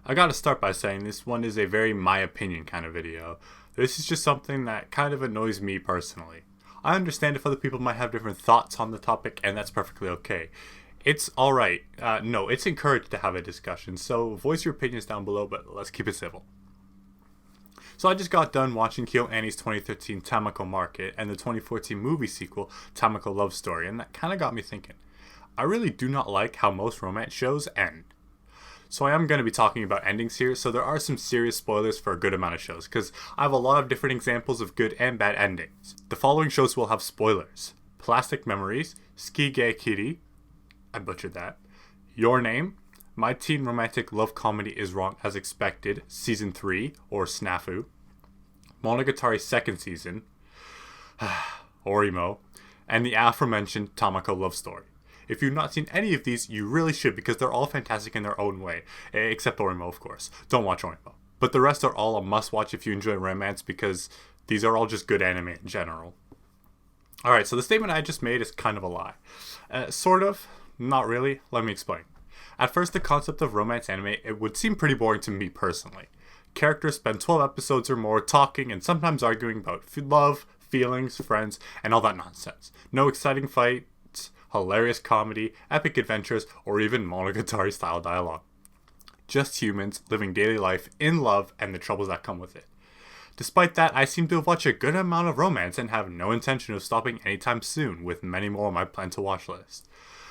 I gotta start by saying this one is a very my opinion kind of video. This is just something that kind of annoys me personally. I understand if other people might have different thoughts on the topic, and that's perfectly okay. It's alright. No, it's encouraged to have a discussion, so voice your opinions down below, but let's keep it civil. So I just got done watching KyoAni's 2013 Tamako Market and the 2014 movie sequel, Tamako Love Story, and that kind of got me thinking. I really do not like how most romance shows end. So I am going to be talking about endings here, so there are some serious spoilers for a good amount of shows, because I have a lot of different examples of good and bad endings. The following shows will have spoilers. Plastic Memories, Skige Kiri, I butchered that, Your Name, My Teen Romantic Love Comedy Is Wrong as Expected, Season 3, or Snafu, Monogatari Second Season, Orimo, and the aforementioned Tamako Love Story. If you've not seen any of these, you really should, because they're all fantastic in their own way. Except Orimo, of course. Don't watch Orimo. But the rest are all a must-watch if you enjoy romance, because these are all just good anime in general. Alright, so the statement I just made is kind of a lie. Sort of. Not really. Let me explain. At first, the concept of romance anime, it would seem pretty boring to me personally. Characters spend 12 episodes or more talking and sometimes arguing about love, feelings, friends, and all that nonsense. No exciting fight, hilarious comedy, epic adventures, or even Monogatari style dialogue. Just humans living daily life in love and the troubles that come with it. Despite that, I seem to have watched a good amount of romance and have no intention of stopping anytime soon, with many more on my plan to watch list.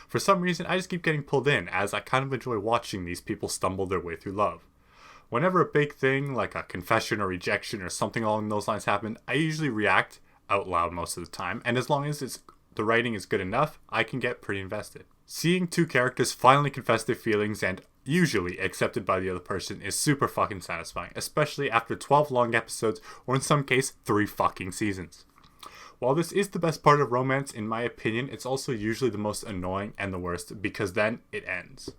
For some reason, I just keep getting pulled in, as I kind of enjoy watching these people stumble their way through love. Whenever a big thing, like a confession or rejection or something along those lines happen, I usually react out loud most of the time, and as long as the writing is good enough, I can get pretty invested. Seeing two characters finally confess their feelings and usually accepted by the other person is super fucking satisfying, especially after 12 long episodes, or in some case, 3 fucking seasons. While this is the best part of romance, in my opinion, it's also usually the most annoying and the worst, because then it ends.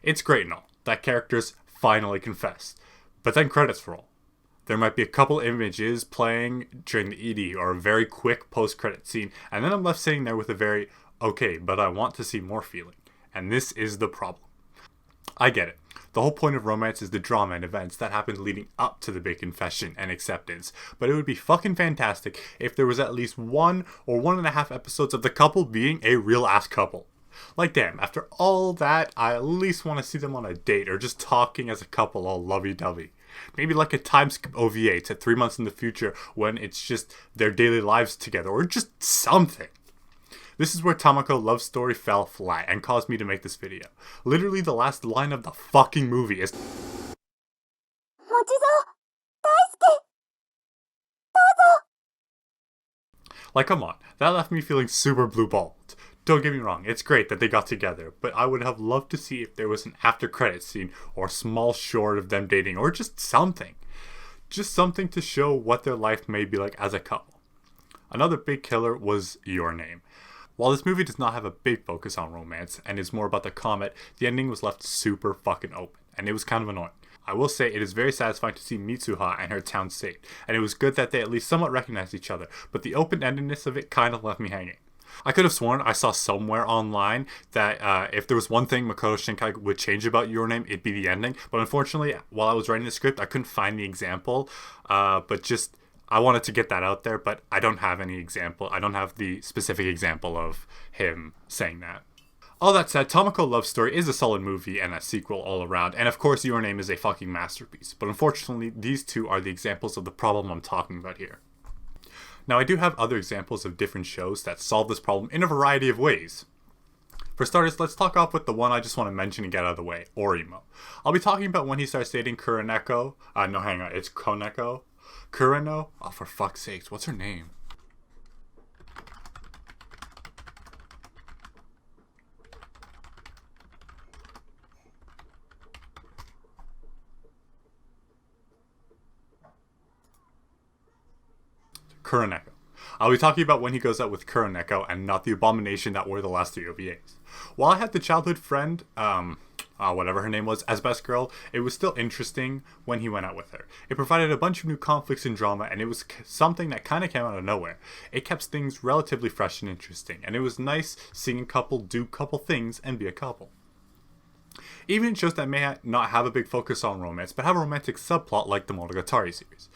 It's great and all that characters finally confess, but then credits roll. There might be a couple images playing during the ED or a very quick post-credit scene, and then I'm left sitting there with a very, okay, but I want to see more feeling. And this is the problem. I get it. The whole point of romance is the drama and events that happen leading up to the big confession and acceptance, but it would be fucking fantastic if there was at least 1 or 1.5 episodes of the couple being a real-ass couple. Like, damn, after all that, I at least want to see them on a date or just talking as a couple all lovey-dovey. Maybe like a time skip OVA to 3 months in the future when it's just their daily lives together, or just something. This is where Tamako Love Story fell flat and caused me to make this video. Literally the last line of the fucking movie is like, come on, that left me feeling super blue-balled. Don't get me wrong, it's great that they got together, but I would have loved to see if there was an after-credit scene or a small short of them dating, or just something. Just something to show what their life may be like as a couple. Another big killer was Your Name. While this movie does not have a big focus on romance and is more about the comet, the ending was left super fucking open, and it was kind of annoying. I will say it is very satisfying to see Mitsuha and her town saved, and it was good that they at least somewhat recognized each other, but the open-endedness of it kind of left me hanging. I could have sworn I saw somewhere online that if there was one thing Makoto Shinkai would change about Your Name, it'd be the ending, but unfortunately, while I was writing the script, I couldn't find the example, but just I wanted to get that out there, but I don't have any example. I don't have the specific example of him saying that. All that said, Tamako Love Story is a solid movie and a sequel all around, and of course Your Name is a fucking masterpiece, but unfortunately these two are the examples of the problem I'm talking about here. Now I do have other examples of different shows that solve this problem in a variety of ways. For starters, let's talk off with the one I just want to mention and get out of the way, Orimo. I'll be talking about when he starts dating Kuroneko. No, hang on, it's Koneko. Kureno? Oh, for fuck's sakes, what's her name? Kuroneko. I'll be talking about when he goes out with Kuroneko and not the abomination that were the last 3 OVAs. While I had the childhood friend, whatever her name was, as best girl, it was still interesting when he went out with her. It provided a bunch of new conflicts and drama, and it was something that kind of came out of nowhere. It kept things relatively fresh and interesting, and it was nice seeing a couple do couple things and be a couple. Even in shows that may not have a big focus on romance, but have a romantic subplot like the Monogatari series.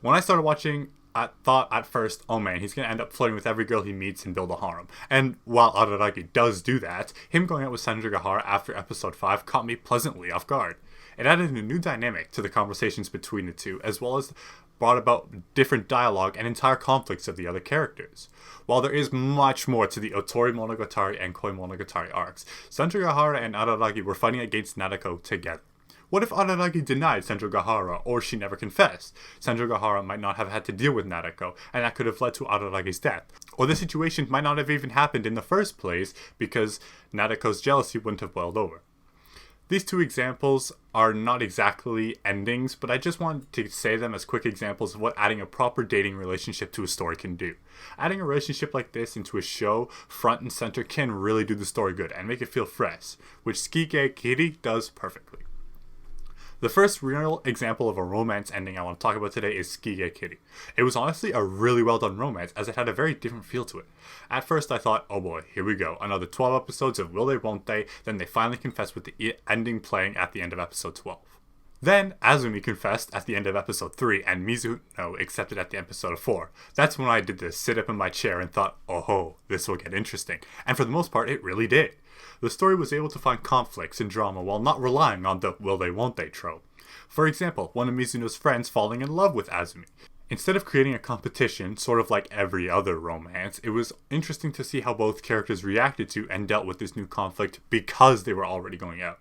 When I started watching, I thought at first, oh man, he's gonna end up flirting with every girl he meets and build a harem. And while Araragi does do that, him going out with Sanjuragahara after episode 5 caught me pleasantly off guard. It added a new dynamic to the conversations between the two, as well as brought about different dialogue and entire conflicts of the other characters. While there is much more to the Otori Monogatari and Koi Monogatari arcs, Sanjuragahara and Araragi were fighting against Nadeko together. What if Araragi denied Sanjuragahara, or she never confessed? Sanjuragahara might not have had to deal with Nadeko, and that could have led to Araragi's death. Or the situation might not have even happened in the first place, because Nadeko's jealousy wouldn't have boiled over. These two examples are not exactly endings, but I just wanted to say them as quick examples of what adding a proper dating relationship to a story can do. Adding a relationship like this into a show front and center can really do the story good and make it feel fresh, which Tsukige Kiri does perfectly. The first real example of a romance ending I want to talk about today is Tsukige Kiri. It was honestly a really well done romance, as it had a very different feel to it. At first I thought, oh boy, here we go, another 12 episodes of will they won't they, then they finally confessed with the ending playing at the end of episode 12. Then Azumi confessed at the end of episode 3 and Mizuno accepted at the episode of 4. That's when I did this sit up in my chair and thought, oh ho, this will get interesting. And for the most part it really did. The story was able to find conflicts and drama while not relying on the will they won't they trope. For example, one of Mizuno's friends falling in love with Azumi. Instead of creating a competition, sort of like every other romance, it was interesting to see how both characters reacted to and dealt with this new conflict because they were already going out.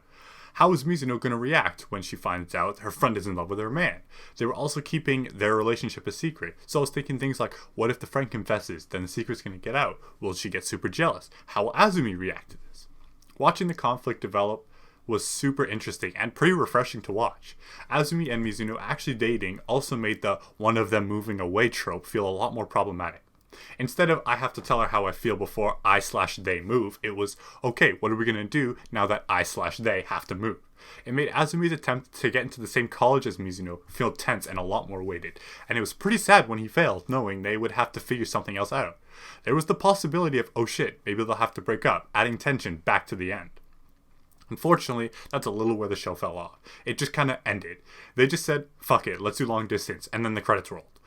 How is Mizuno going to react when she finds out her friend is in love with her man? They were also keeping their relationship a secret, so I was thinking things like, what if the friend confesses, then the secret's going to get out? Will she get super jealous? How will Azumi react to this? Watching the conflict develop was super interesting and pretty refreshing to watch. Azumi and Mizuno actually dating also made the one of them moving away trope feel a lot more problematic. Instead of I have to tell her how I feel before I/they move, it was, okay, what are we going to do now that I/they have to move? It made Azumi's attempt to get into the same college as Mizuno feel tense and a lot more weighted, and it was pretty sad when he failed, knowing they would have to figure something else out. There was the possibility of, oh shit, maybe they'll have to break up, adding tension back to the end. Unfortunately, that's a little where the show fell off. It just kind of ended. They just said, fuck it, let's do long distance, and then the credits rolled.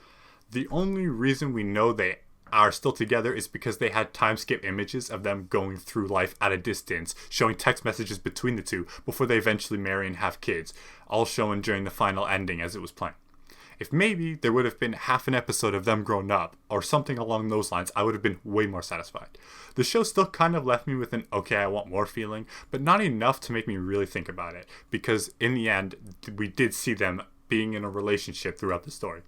The only reason we know they are still together is because they had time skip images of them going through life at a distance, showing text messages between the two before they eventually marry and have kids, all shown during the final ending as it was planned. If maybe there would have been half an episode of them grown up, or something along those lines, I would have been way more satisfied. The show still kind of left me with an okay, I want more feeling, but not enough to make me really think about it, because in the end, we did see them being in a relationship throughout the story.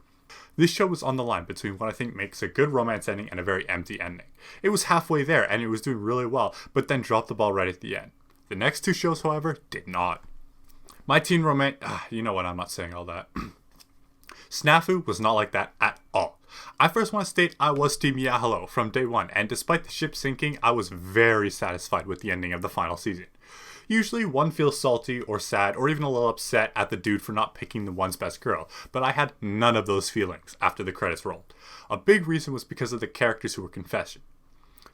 This show was on the line between what I think makes a good romance ending and a very empty ending. It was halfway there and it was doing really well, but then dropped the ball right at the end. The next two shows, however, did not. My teen romance, you know what, I'm not saying all that. Snafu was not like that at all. I first want to state I was Team Yahalo from day one, and despite the ship sinking, I was very satisfied with the ending of the final season. Usually one feels salty or sad or even a little upset at the dude for not picking the one's best girl, but I had none of those feelings after the credits rolled. A big reason was because of the characters who were confessing.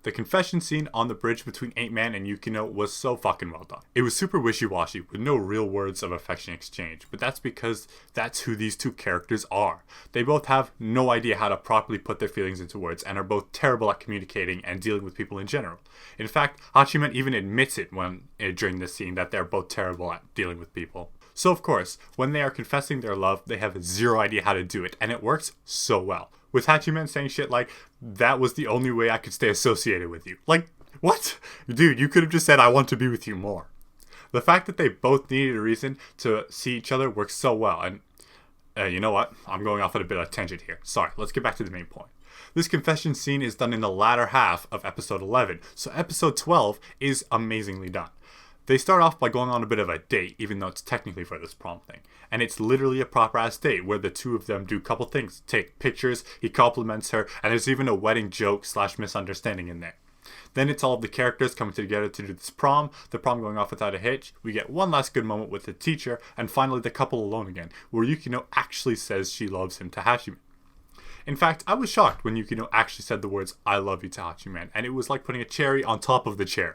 The confession scene on the bridge between 8-Man and Yukino was so fucking well done. It was super wishy-washy with no real words of affection exchange, but that's because that's who these two characters are. They both have no idea how to properly put their feelings into words and are both terrible at communicating and dealing with people in general. In fact, Hachiman even admits it during this scene that they're both terrible at dealing with people. So of course, when they are confessing their love, they have zero idea how to do it, and it works so well. With Hachiman saying shit like, that was the only way I could stay associated with you. Like, what? Dude, you could have just said, I want to be with you more. The fact that they both needed a reason to see each other works so well, and you know what? I'm going off at a bit of a tangent here. Sorry, let's get back to the main point. This confession scene is done in the latter half of episode 11, so episode 12 is amazingly done. They start off by going on a bit of a date, even though it's technically for this prom thing. And it's literally a proper-ass date, where the two of them do a couple things. Take pictures, he compliments her, and there's even a wedding joke/misunderstanding in there. Then it's all of the characters coming together to do this prom, the prom going off without a hitch, we get one last good moment with the teacher, and finally the couple alone again, where Yukino actually says she loves him to Hachiman. In fact, I was shocked when Yukino actually said the words, I love you to Hachiman, and it was like putting a cherry on top of the cherry.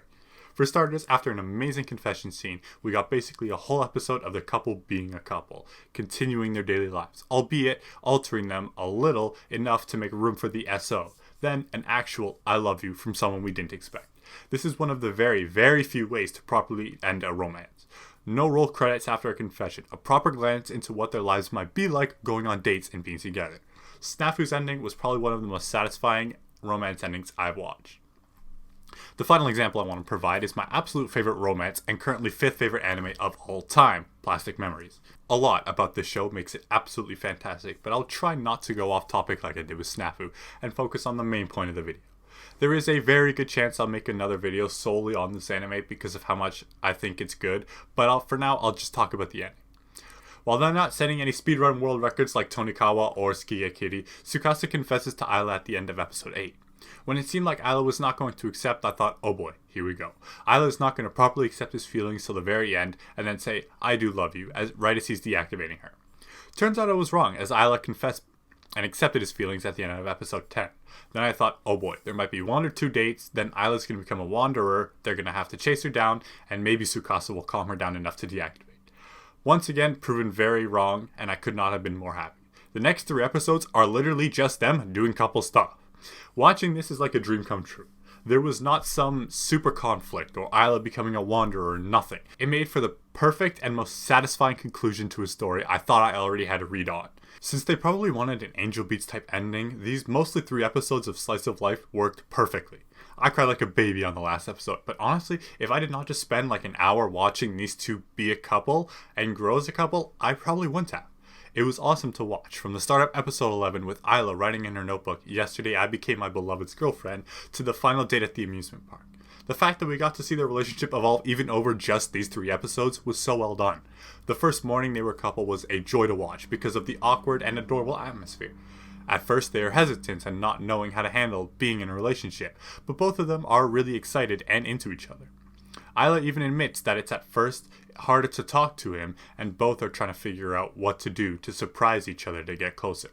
For starters, after an amazing confession scene, we got basically a whole episode of the couple being a couple, continuing their daily lives, albeit altering them a little enough to make room for the SO, then an actual I love you from someone we didn't expect. This is one of the very, very few ways to properly end a romance. No roll credits after a confession, a proper glance into what their lives might be like going on dates and being together. Snafu's ending was probably one of the most satisfying romance endings I've watched. The final example I want to provide is my absolute favorite romance and currently 5th favorite anime of all time, Plastic Memories. A lot about this show makes it absolutely fantastic, but I'll try not to go off topic like I did with Snafu and focus on the main point of the video. There is a very good chance I'll make another video solely on this anime because of how much I think it's good, but for now I'll just talk about the ending. While they're not setting any speedrun world records like Tonikawa or Tsukiya Kitty, Tsukasa confesses to Ayla at the end of episode 8. When it seemed like Ayla was not going to accept, I thought, oh boy, here we go. Ayla is not going to properly accept his feelings till the very end and then say, I do love you, right as he's deactivating her. Turns out I was wrong, as Ayla confessed and accepted his feelings at the end of episode 10. Then I thought, oh boy, there might be 1 or 2 dates, then Ayla's going to become a wanderer, they're going to have to chase her down, and maybe Tsukasa will calm her down enough to deactivate. Once again, proven very wrong, and I could not have been more happy. The next 3 episodes are literally just them doing couple stuff. Watching this is like a dream come true. There was not some super conflict or Ayla becoming a wanderer or nothing. It made for the perfect and most satisfying conclusion to a story I thought I already had to read on. Since they probably wanted an Angel Beats type ending, these mostly 3 episodes of Slice of Life worked perfectly. I cried like a baby on the last episode, but honestly, if I did not just spend like an hour watching these 2 be a couple and grow as a couple, I probably wouldn't have. It was awesome to watch, from the start of episode 11 with Ayla writing in her notebook, "Yesterday I became my beloved's girlfriend," to the final date at the amusement park. The fact that we got to see their relationship evolve even over just these 3 episodes was so well done. The first morning they were a couple was a joy to watch because of the awkward and adorable atmosphere. At first they are hesitant and not knowing how to handle being in a relationship, but both of them are really excited and into each other. Ayla even admits that it's at first harder to talk to him, and both are trying to figure out what to do to surprise each other to get closer.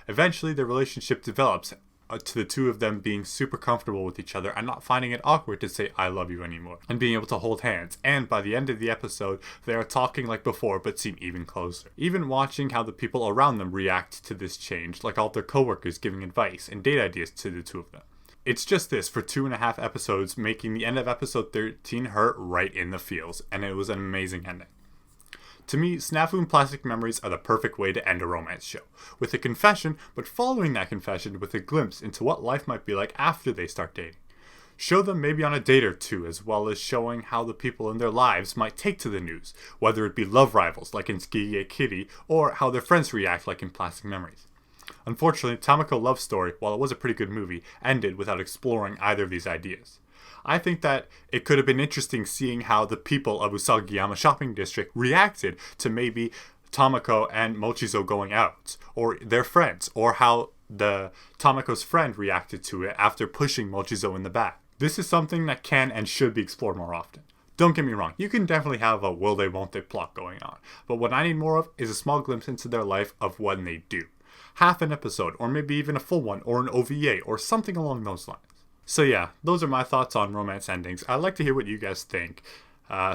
Eventually, their relationship develops to the 2 of them being super comfortable with each other and not finding it awkward to say I love you anymore, and being able to hold hands, and by the end of the episode, they are talking like before but seem even closer. Even watching how the people around them react to this change, like all their coworkers giving advice and date ideas to the 2 of them. It's just this for 2.5 episodes, making the end of episode 13 hurt right in the feels, and it was an amazing ending. To me, Snafu and Plastic Memories are the perfect way to end a romance show, with a confession, but following that confession with a glimpse into what life might be like after they start dating. Show them maybe on a date or 2, as well as showing how the people in their lives might take to the news, whether it be love rivals like in Tsukiya Kitty, or how their friends react like in Plastic Memories. Unfortunately, Tamako Love Story, while it was a pretty good movie, ended without exploring either of these ideas. I think that it could have been interesting seeing how the people of Usagiyama Shopping District reacted to maybe Tamako and Mochizo going out, or their friends, or how Tamako's friend reacted to it after pushing Mochizo in the back. This is something that can and should be explored more often. Don't get me wrong, you can definitely have a will they won't they plot going on, but what I need more of is a small glimpse into their life of when they do. Half an episode, or maybe even a full one, or an OVA, or something along those lines. So yeah, those are my thoughts on romance endings. I'd like to hear what you guys think.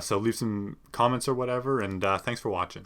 So leave some comments or whatever, and thanks for watching.